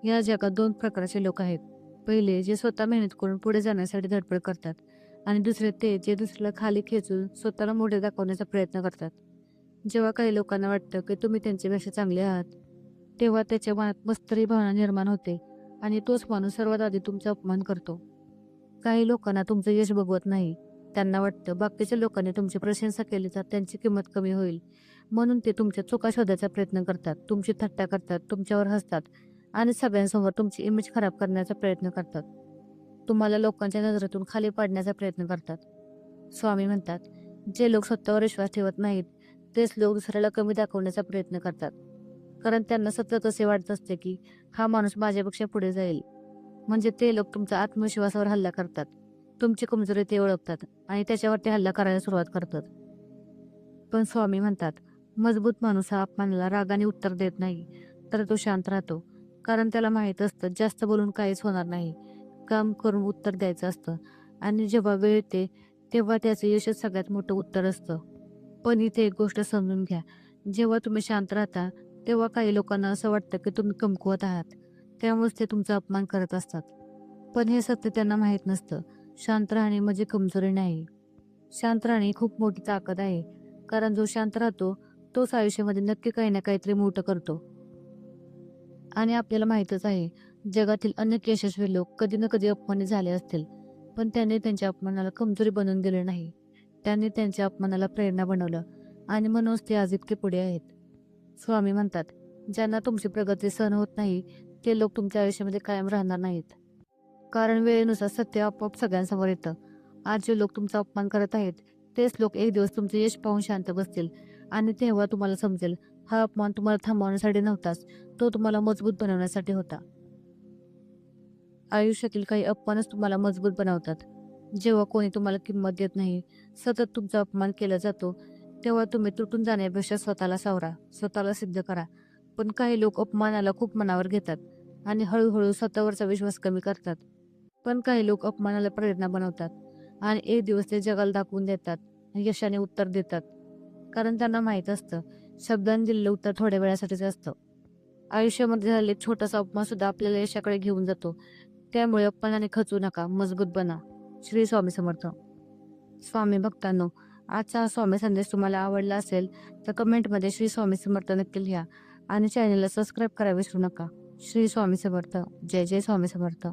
या जगात 2 प्रकारचे लोक आहेत. पहिले जे स्वतः मेहनत करून पुढे जाण्यासाठी धडपड करतात आणि दुसरे ते जे दुसऱ्याला खाली खेचून स्वतःला मोठे दाखवण्याचा प्रयत्न करतात. जेव्हा काही लोकांना वाटतं की तुम्ही त्यांच्यापेक्षा चांगले आहात, तेव्हा त्याच्या मनात मत्सरी भावना निर्माण होते आणि तोच माणूस सर्वात आधी तुमचा अपमान करतो. काही लोकांना तुमचं यश बघवत नाही. त्यांना वाटतं बाकीच्या लोकांनी तुमची प्रशंसा केली तर त्यांची किंमत कमी होईल. म्हणून ते तुमच्या चुका शोधायचा प्रयत्न करतात, तुमची थट्टा करतात, तुमच्यावर हसतात आणि सगळ्यांसमोर तुमची इमेज खराब करण्याचा प्रयत्न करतात. तुम्हाला लोकांच्या नजरेतून खाली पाडण्याचा प्रयत्न करतात. स्वामी म्हणतात, जे लोक स्वतःवर विश्वास ठेवत नाहीत, तेच लोक दुसऱ्याला कमी दाखवण्याचा प्रयत्न करतात. कारण त्यांना सतत असे वाटत असते की हा माणूस माझ्यापेक्षा पुढे जाईल. म्हणजे ते लोक तुमच्या आत्मविश्वासावर हल्ला करतात. तुमची कमजोरी ते ओळखतात आणि त्याच्यावरती हल्ला करायला सुरुवात करतात. पण स्वामी म्हणतात, मजबूत माणूस हा अपमानाला रागाने उत्तर देत नाही, तर तो शांत राहतो. कारण त्याला माहीत असतं जास्त बोलून काहीच होणार नाही. काम करून उत्तर द्यायचं असतं आणि जेव्हा वेळ येते तेव्हा त्याचं यशच सगळ्यात मोठं उत्तर असतं. पण इथे एक गोष्ट समजून घ्या, जेव्हा तुम्ही शांत राहता तेव्हा काही लोकांना असं वाटतं की तुम्ही कमकुवत आहात. त्यामुळेच ते तुमचा अपमान करत असतात. पण हे सत्य त्यांना माहीत नसतं. शांत राहणे म्हणजे कमजोरी नाही. शांत राहणे ही खूप मोठी ताकद आहे. कारण जो शांत राहतो तोच आयुष्यामध्ये नक्की काही ना काहीतरी मोठं करतो. आणि आपल्याला माहीतच आहे, जगातील अनेक यशस्वी लोक कधी ना कधी अपमानित झाले असतील. पण त्यांनी त्यांच्या अपमानाला कमजोरी बनवून दिले नाही. त्यांनी त्यांच्या अपमानाला प्रेरणा बनवलं आणि म्हणूनच ते आज इतके पुढे आहेत. स्वामी म्हणतात, ज्यांना तुमची प्रगती सहन होत नाही, ते लोक तुमच्या आयुष्यामध्ये कायम राहणार नाहीत. कारण वेळेनुसार सत्य आपोआप सगळ्यांसमोर येतं. आज जे लोक तुमचा अपमान करत आहेत, तेच लोक एक दिवस तुमचे यश पाहून शांत बसतील आणि तेव्हा तुम्हाला समजेल, हा अपमान तुम्हाला थांबवण्यासाठी नव्हताच, तो तुम्हाला मजबूत बनवण्यासाठी होता. आयुष्यातील काही अपमानच तुम्हाला मजबूत बनवतात. जेव्हा कोणी तुम्हाला किंमत देत नाही, सतत तुमचा अपमान केला जातो, तेव्हा तुम्ही तुटून जाण्यापेक्षा स्वतःला सावरा, स्वतःला सिद्ध करा. पण काही लोक अपमानाला खूप मनावर घेतात आणि हळूहळू स्वतःवरचा विश्वास कमी करतात. पण काही लोक अपमानाला प्रेरणा बनवतात आणि एक दिवस ते जगाला दाखवून देतात, यशाने उत्तर देतात. कारण त्यांना माहीत असतं, शब्दांनी दिलेलं उत्तर थोड्या वेळासाठीच असतं. आयुष्यामध्ये झालेला एक छोटासा अपमान सुद्धा आपल्याला यशाकडे घेऊन जातो. त्यामुळे अपमानाने खचू नका, मजबूत बना. श्री स्वामी समर्थ. स्वामी भक्तांनो, आजचा हा स्वामी संदेश तुम्हाला आवडला असेल तर कमेंटमध्ये श्री स्वामी समर्थ नक्की लिहा आणि चॅनलला सबस्क्राईब करायला विसरू नका. श्री स्वामी समर्थ. जय जय स्वामी समर्थ.